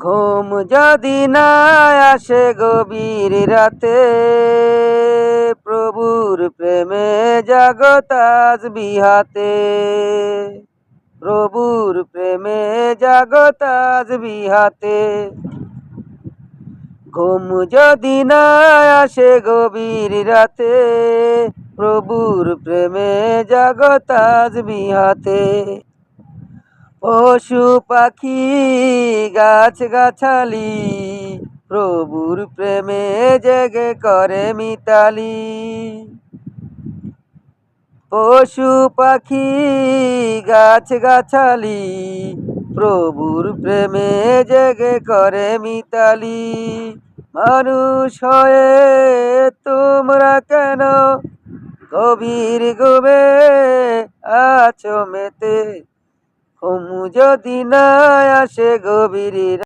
ঘুম যদি না আসে গভীর রাতে, প্রভুর প্রেমে জাগো তাসবিহ হাতে। প্রভুর প্রেমে জাগো তাসবিহ হাতে। ঘুম যদি না আসে গভীর রাতে, প্রভুর প্রেমে জাগো তাসবিহ হাতে। পশু পাখি গাছ গাছালি, প্রভুর প্রেমে জেগে করে মিতালি। পশু পাখি গাছ গাছালি, প্রভুর প্রেমে জেগে করে মিতালি। মানুষ হয়ে তোমরা কেন গভীর ঘুমে আছো মেতে? ঘুম যদি না আসে গভীর